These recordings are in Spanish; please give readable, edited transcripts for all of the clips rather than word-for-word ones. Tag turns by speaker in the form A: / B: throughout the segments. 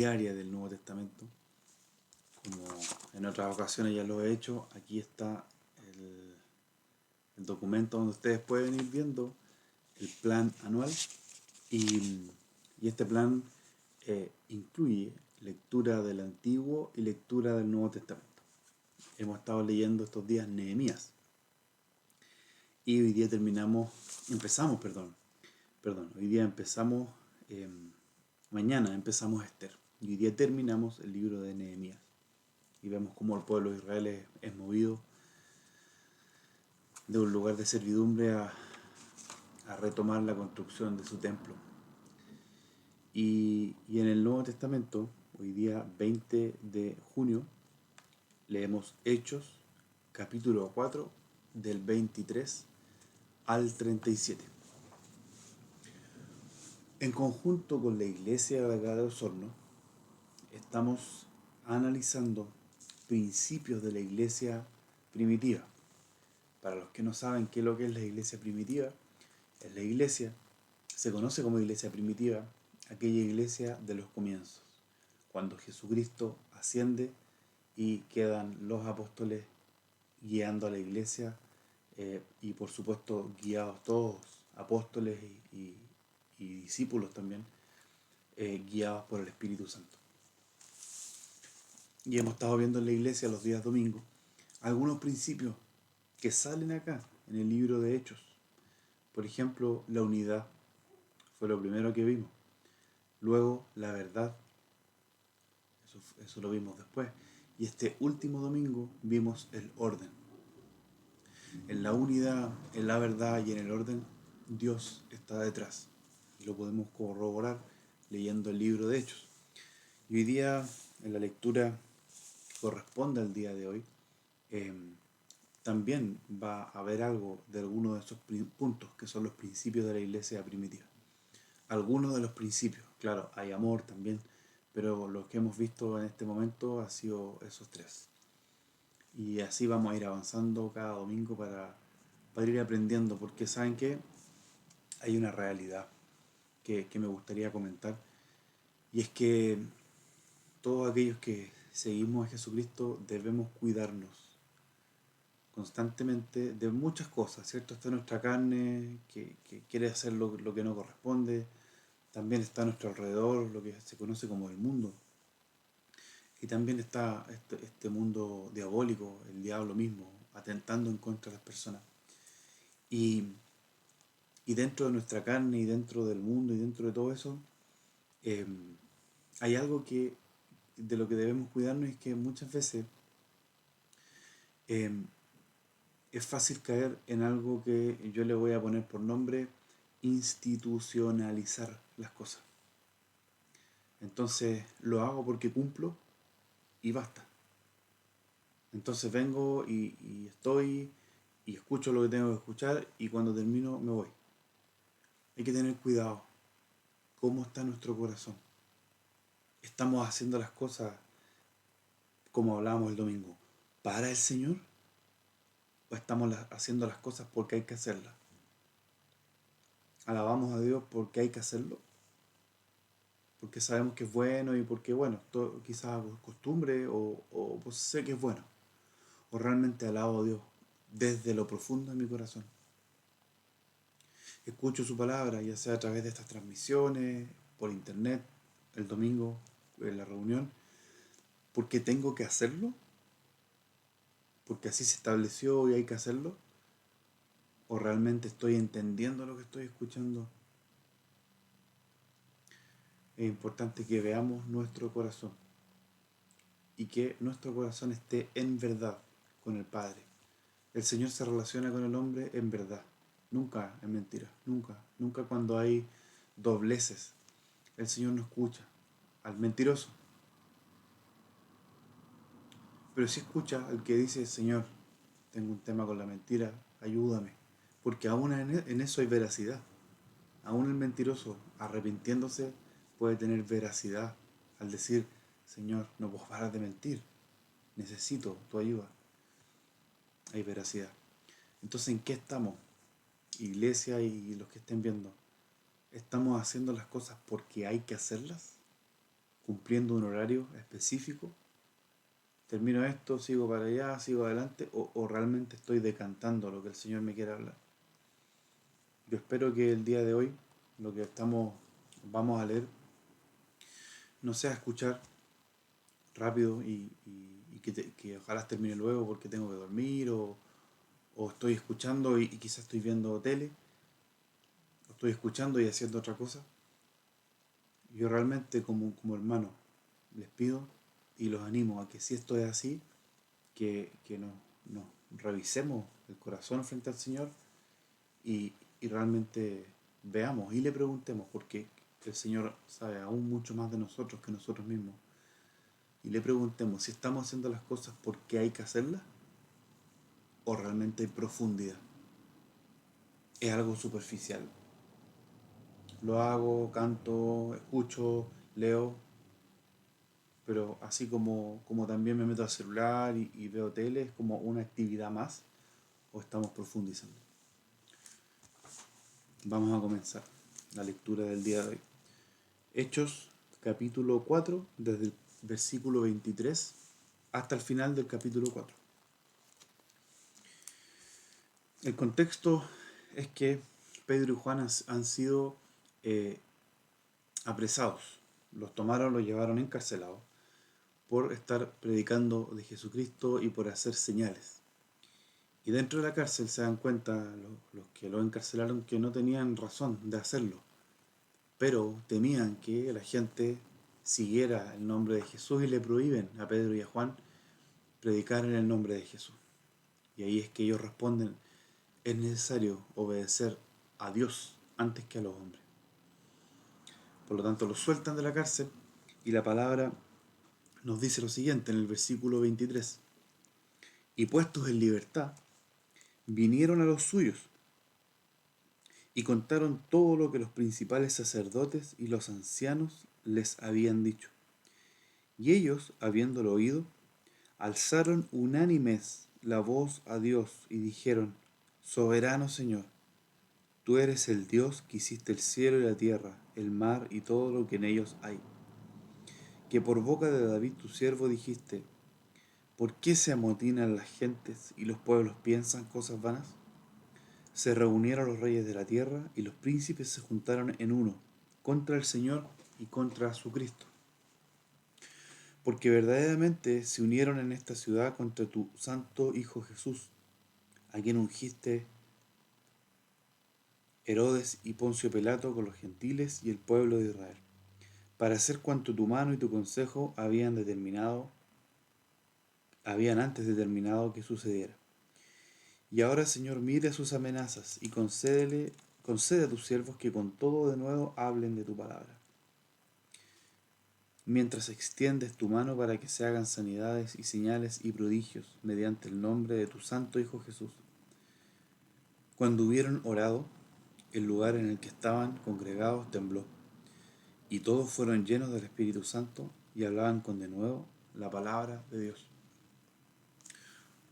A: diaria del Nuevo Testamento. Como en otras ocasiones ya lo he hecho, aquí está el documento donde ustedes pueden ir viendo el plan anual y este plan incluye lectura del Antiguo y lectura del Nuevo Testamento. Hemos estado leyendo estos días Nehemías y hoy día hoy día empezamos, mañana empezamos Esther y hoy día terminamos el libro de Nehemías y vemos cómo el pueblo de Israel es movido de un lugar de servidumbre a retomar la construcción de su templo. Y en el Nuevo Testamento, hoy día 20 de junio, leemos Hechos, capítulo 4, del 23 al 37. En conjunto con la iglesia de acá de Osorno, estamos analizando principios de la iglesia primitiva. Para los que no saben qué es lo que es la iglesia primitiva, es la iglesia, se conoce como iglesia primitiva, aquella iglesia de los comienzos, cuando Jesucristo asciende y quedan los apóstoles guiando a la iglesia y por supuesto guiados todos, apóstoles y discípulos también, guiados por el Espíritu Santo. Y hemos estado viendo en la iglesia los días domingos algunos principios que salen acá en el libro de Hechos. Por ejemplo, la unidad fue lo primero que vimos. Luego, la verdad, eso lo vimos después. Y este último domingo vimos el orden. En la unidad, en la verdad y en el orden, Dios está detrás. Y lo podemos corroborar leyendo el libro de Hechos. Y hoy día, en la lectura que corresponde al día de hoy, también va a haber algo de algunos de esos puntos que son los principios de la iglesia primitiva. Algunos de los principios, claro, hay amor también, pero lo que hemos visto en este momento ha sido esos tres. Y así vamos a ir avanzando cada domingo para ir aprendiendo, porque ¿saben qué? Hay una realidad que me gustaría comentar, y es que todos aquellos que seguimos a Jesucristo debemos cuidarnos constantemente de muchas cosas, ¿cierto? Está nuestra carne que quiere hacer lo que no corresponde, también está a nuestro alrededor lo que se conoce como el mundo, y también está este mundo diabólico, el diablo mismo, atentando en contra de las personas. Y, y dentro de nuestra carne y dentro del mundo y dentro de todo eso, eh, hay algo de lo que debemos cuidarnos, es que muchas veces eh, es fácil caer en algo que yo le voy a poner por nombre institucionalizar las cosas. Entonces lo hago porque cumplo y basta. Entonces vengo y estoy y escucho lo que tengo que escuchar y cuando termino me voy. Hay que tener cuidado. ¿Cómo está nuestro corazón? ¿Estamos haciendo las cosas como hablábamos el domingo para el Señor? ¿O estamos haciendo las cosas porque hay que hacerlas? ¿Alabamos a Dios porque hay que hacerlo? Porque sabemos que es bueno y porque, bueno, quizás por costumbre o pues sé que es bueno. O realmente alabo a Dios desde lo profundo de mi corazón. Escucho su palabra, ya sea a través de estas transmisiones, por internet, el domingo, en la reunión, porque tengo que hacerlo, porque así se estableció y hay que hacerlo, o realmente estoy entendiendo lo que estoy escuchando. Es importante que veamos nuestro corazón y que nuestro corazón esté en verdad con el Padre. El Señor se relaciona con el hombre en verdad, nunca en mentira, nunca cuando hay dobleces. El Señor no escucha al mentiroso, pero sí escucha al que dice: Señor, tengo un tema con la mentira, ayúdame. Porque aún en eso hay veracidad. Aún el mentiroso, arrepintiéndose, puede tener veracidad al decir: Señor, no puedo parar de mentir, necesito tu ayuda. Hay veracidad. Entonces, ¿en qué estamos? Iglesia y los que estén viendo, ¿estamos haciendo las cosas porque hay que hacerlas? cumpliendo un horario específico, termino esto, sigo para allá, sigo adelante, o realmente estoy decantando lo que el Señor me quiere hablar. Yo espero que el día de hoy, lo que vamos a leer, no sea escuchar rápido y que ojalá termine luego porque tengo que dormir, o estoy escuchando y quizás estoy viendo tele, o estoy escuchando y haciendo otra cosa. Yo realmente como hermano les pido y los animo a que si esto es así, que nos revisemos el corazón frente al Señor y realmente veamos y le preguntemos, porque el Señor sabe aún mucho más de nosotros que nosotros mismos, y le preguntemos si estamos haciendo las cosas porque hay que hacerlas o realmente hay profundidad. Es algo superficial. Lo hago, canto, escucho, leo, pero así como también me meto al celular y veo tele, es como una actividad más, o estamos profundizando. Vamos a comenzar la lectura del día de hoy. Hechos capítulo 4, desde el versículo 23 hasta el final del capítulo 4. El contexto es que Pedro y Juan han sido eh, apresados. Los tomaron, los llevaron encarcelados por estar predicando de Jesucristo y por hacer señales. Y dentro de la cárcel se dan cuenta los que los encarcelaron que no tenían razón de hacerlo, pero temían que la gente siguiera el nombre de Jesús y le prohíben a Pedro y a Juan predicar en el nombre de Jesús. Y ahí es que ellos responden, es necesario obedecer a Dios antes que a los hombres. Por lo tanto, los sueltan de la cárcel y la palabra nos dice lo siguiente en el versículo 23. Y puestos en libertad, vinieron a los suyos y contaron todo lo que los principales sacerdotes y los ancianos les habían dicho. Y ellos, habiéndolo oído, alzaron unánimes la voz a Dios y dijeron, Soberano Señor, tú eres el Dios que hiciste el cielo y la tierra, el mar y todo lo que en ellos hay. Que por boca de David tu siervo dijiste, ¿por qué se amotinan las gentes y los pueblos piensan cosas vanas? Se reunieron los reyes de la tierra y los príncipes se juntaron en uno, contra el Señor y contra su Cristo. Porque verdaderamente se unieron en esta ciudad contra tu santo Hijo Jesús, a quien ungiste Herodes y Poncio Pilato con los gentiles y el pueblo de Israel, para hacer cuanto tu mano y tu consejo habían antes determinado que sucediera. Y ahora, Señor, mire sus amenazas y concede a tus siervos que con todo de nuevo hablen de tu palabra. Mientras extiendes tu mano para que se hagan sanidades y señales y prodigios mediante el nombre de tu santo Hijo Jesús. Cuando hubieron orado, el lugar en el que estaban congregados tembló, y todos fueron llenos del Espíritu Santo y hablaban con denuedo la palabra de Dios.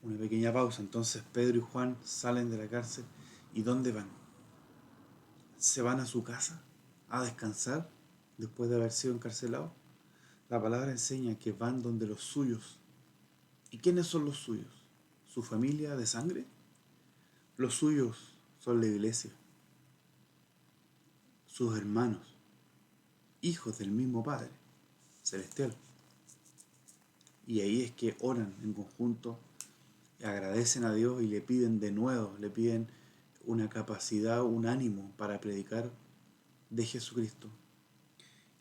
A: Una pequeña pausa. Entonces Pedro y Juan salen de la cárcel. ¿Y dónde van? ¿Se van a su casa a descansar después de haber sido encarcelados? La palabra enseña que van donde los suyos. ¿Y quiénes son los suyos? ¿Su familia de sangre? Los suyos son la iglesia, sus hermanos, hijos del mismo Padre celestial. Y ahí es que oran en conjunto, agradecen a Dios y le piden de nuevo, le piden una capacidad, un ánimo para predicar de Jesucristo.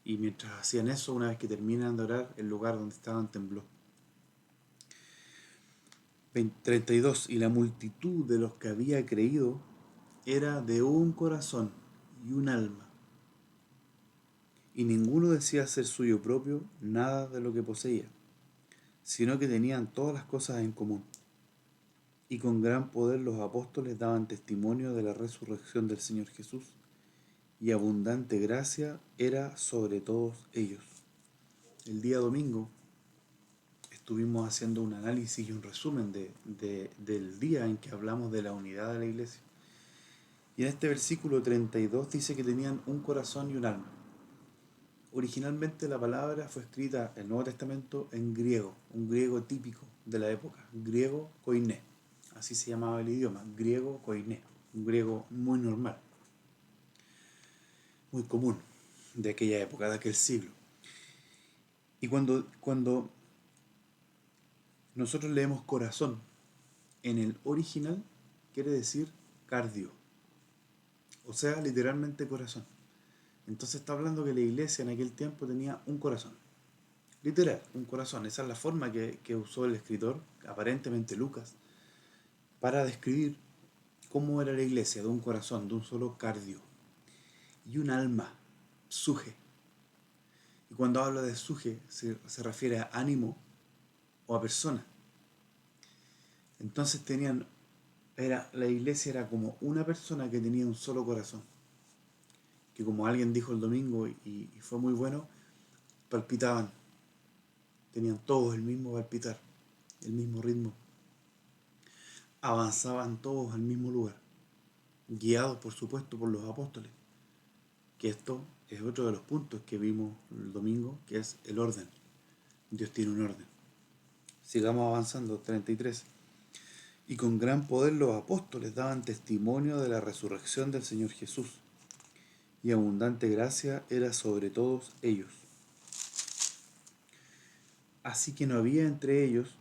A: Y mientras hacían eso, una vez que terminan de orar, el lugar donde estaban tembló. 32. Y la multitud de los que había creído era de un corazón y un alma. Y ninguno decía ser suyo propio nada de lo que poseía, sino que tenían todas las cosas en común. Y con gran poder los apóstoles daban testimonio de la resurrección del Señor Jesús, y abundante gracia era sobre todos ellos. El día domingo estuvimos haciendo un análisis y un resumen del día en que hablamos de la unidad de la iglesia. Y en este versículo 32 dice que tenían un corazón y un alma. originalmente la palabra fue escrita en el Nuevo Testamento en griego, un griego típico de la época, griego koiné. Así se llamaba el idioma, griego koiné, un griego muy normal, muy común de aquella época, de aquel siglo. Y cuando nosotros leemos corazón en el original, quiere decir cardio, o sea, literalmente corazón. Entonces está hablando que la iglesia en aquel tiempo tenía un corazón. Literal, un corazón. Esa es la forma que usó el escritor, aparentemente Lucas, para describir cómo era la iglesia, de un corazón, de un solo cardio. Y un alma, suje. Y cuando habla de suje, se refiere a ánimo o a persona. Entonces la iglesia era como una persona que tenía un solo corazón. Que como alguien dijo el domingo y fue muy bueno, palpitaban. Tenían todos el mismo palpitar, el mismo ritmo. Avanzaban todos al mismo lugar, guiados por supuesto por los apóstoles, que esto es otro de los puntos que vimos el domingo, que es el orden. Dios tiene un orden. Sigamos avanzando, 33. Y con gran poder los apóstoles daban testimonio de la resurrección del Señor Jesús, y abundante gracia era sobre todos ellos. Así que no había entre ellos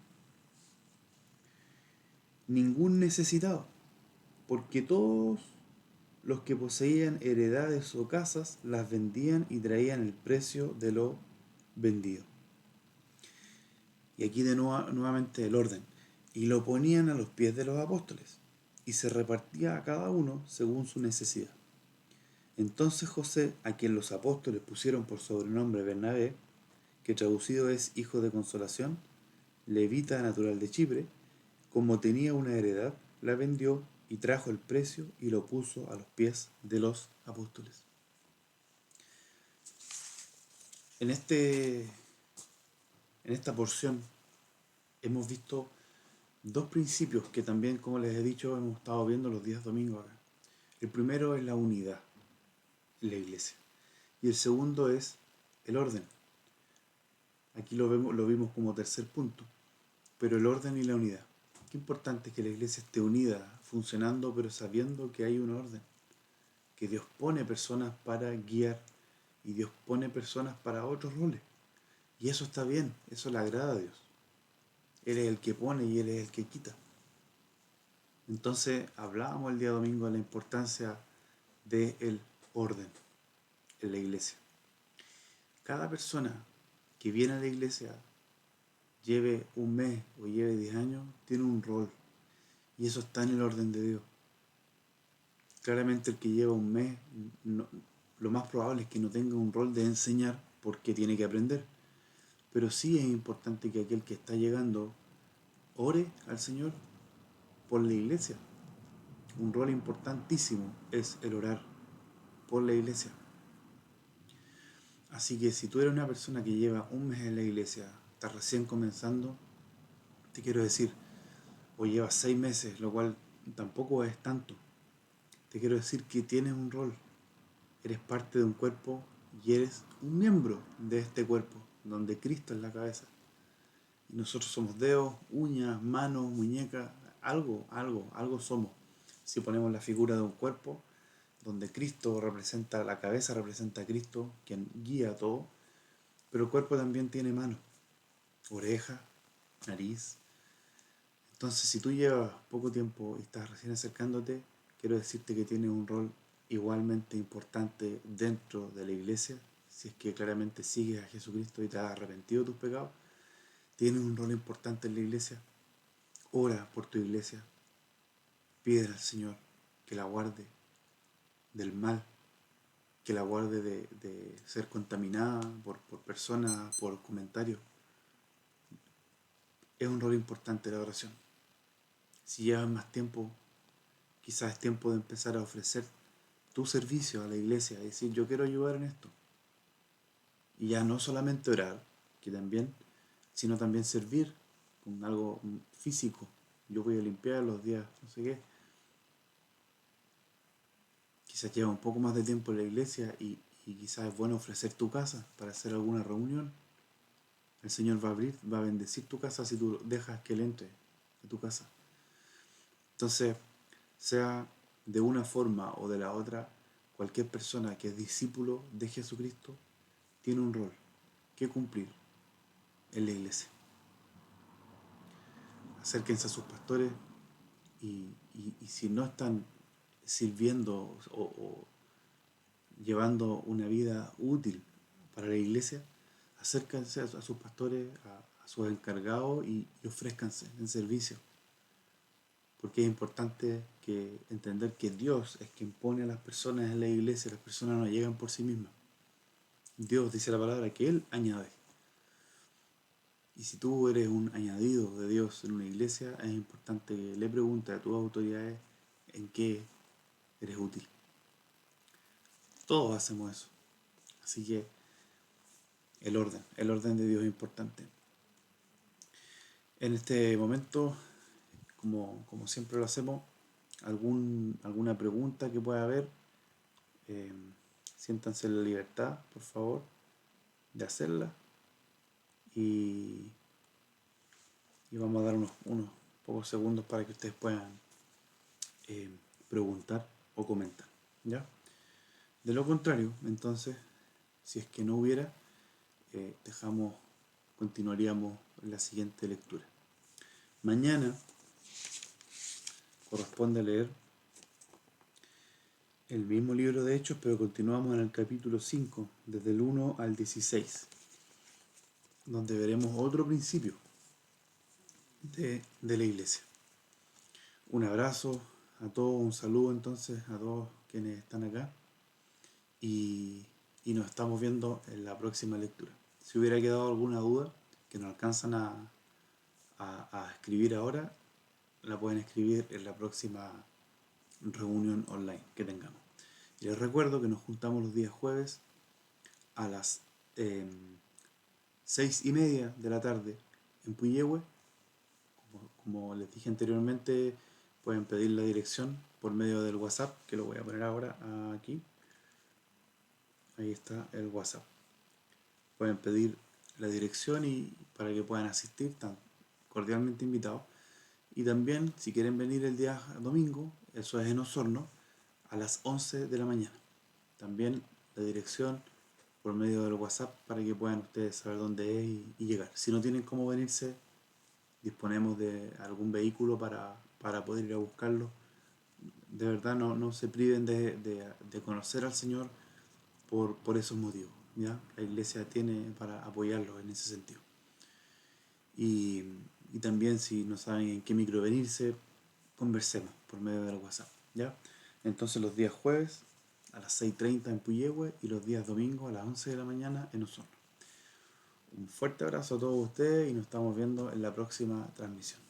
A: ningún necesitado, porque todos los que poseían heredades o casas las vendían y traían el precio de lo vendido. Y aquí nuevamente el orden. Y lo ponían a los pies de los apóstoles, y se repartía a cada uno según su necesidad. Entonces José, a quien los apóstoles pusieron por sobrenombre Bernabé, que traducido es hijo de consolación, levita natural de Chipre, como tenía una heredad, la vendió y trajo el precio y lo puso a los pies de los apóstoles. En, este, en esta porción hemos visto dos principios que también, como les he dicho, hemos estado viendo los días domingos acá. El primero es la unidad en la iglesia y el segundo es el orden. Aquí lo vimos como tercer punto, pero el orden y la unidad. Qué importante es que la iglesia esté unida, funcionando, pero sabiendo que hay un orden, que Dios pone personas para guiar y Dios pone personas para otros roles. Y eso está bien, eso le agrada a Dios. Él es el que pone y Él es el que quita. Entonces hablábamos el día domingo de la importancia del orden en la iglesia. Cada persona que viene a la iglesia, lleve un mes o lleve 10 años, tiene un rol. Y eso está en el orden de Dios. Claramente el que lleva un mes, lo más probable es que no tenga un rol de enseñar porque tiene que aprender. Pero sí es importante que aquel que está llegando ore al Señor por la iglesia. Un rol importantísimo es el orar por la iglesia. Así que si tú eres una persona que lleva un mes en la iglesia, estás recién comenzando, te quiero decir, o llevas 6 meses, lo cual tampoco es tanto, te quiero decir que tienes un rol, eres parte de un cuerpo y eres un miembro de este cuerpo, donde Cristo es la cabeza. Y nosotros somos dedos, uñas, manos, muñecas, algo somos. Si ponemos la figura de un cuerpo, donde Cristo representa, la cabeza representa a Cristo, quien guía todo, pero el cuerpo también tiene manos, oreja, nariz. Entonces, si tú llevas poco tiempo y estás recién acercándote, quiero decirte que tienes un rol igualmente importante dentro de la iglesia. Si es que claramente sigues a Jesucristo y te has arrepentido de tus pecados, tienes un rol importante en la iglesia. Ora por tu iglesia, pide al Señor que la guarde del mal, que la guarde de ser contaminada por personas, por comentarios. Es un rol importante la oración. Si llevas más tiempo, quizás es tiempo de empezar a ofrecer tu servicio a la iglesia, decir yo quiero ayudar en esto. Y ya no solamente orar, que también, sino también servir con algo físico. Yo voy a limpiar los días, no sé qué. Quizás lleva un poco más de tiempo en la iglesia y y quizás es bueno ofrecer tu casa para hacer alguna reunión. El Señor va a bendecir tu casa si tú dejas que Él entre a tu casa. Entonces, sea de una forma o de la otra, cualquier persona que es discípulo de Jesucristo tiene un rol que cumplir en la iglesia. Acérquense a sus pastores y si no están sirviendo o llevando una vida útil para la iglesia, acérquense a sus pastores, a sus encargados y ofrézcanse en servicio. Porque es importante entender que Dios es quien pone a las personas en la iglesia, las personas no llegan por sí mismas. Dios dice la palabra que Él añade. Y si tú eres un añadido de Dios en una iglesia, es importante que le preguntes a tus autoridades en qué eres útil. Todos hacemos eso. Así que el orden de Dios es importante. En este momento, como siempre lo hacemos, alguna pregunta que pueda haber, eh, siéntanse en la libertad, por favor, de hacerla. Y vamos a dar unos pocos segundos para que ustedes puedan eh, preguntar o comentar. ¿Ya? De lo contrario, entonces, si es que no hubiera, continuaríamos la siguiente lectura. Mañana corresponde leer el mismo libro de Hechos, pero continuamos en el capítulo 5, desde el 1 al 16, donde veremos otro principio de la iglesia. Un abrazo a todos, un saludo entonces a todos quienes están acá y nos estamos viendo en la próxima lectura. Si hubiera quedado alguna duda que no alcanzan a escribir ahora, la pueden escribir en la próxima reunión online que tengamos. Y les recuerdo que nos juntamos los días jueves a las 6:30 de la tarde en Puyehue. Como les dije anteriormente, pueden pedir la dirección por medio del WhatsApp, que lo voy a poner ahora aquí. Ahí está el WhatsApp. Pueden pedir la dirección y para que puedan asistir, están cordialmente invitados. Y también, si quieren venir el día domingo, eso es en Osorno, a las 11 de la mañana. También la dirección por medio del WhatsApp para que puedan ustedes saber dónde es y llegar. Si no tienen cómo venirse, disponemos de algún vehículo para poder ir a buscarlo. De verdad no se priven de conocer al Señor por esos motivos. ¿Ya? La iglesia tiene para apoyarlos en ese sentido. Y también si no saben en qué micro venirse, conversemos por medio del WhatsApp. ¿Ya? Entonces los días jueves a las 6:30 en Puyehue y los días domingos a las 11 de la mañana en Osorno. Un fuerte abrazo a todos ustedes y nos estamos viendo en la próxima transmisión.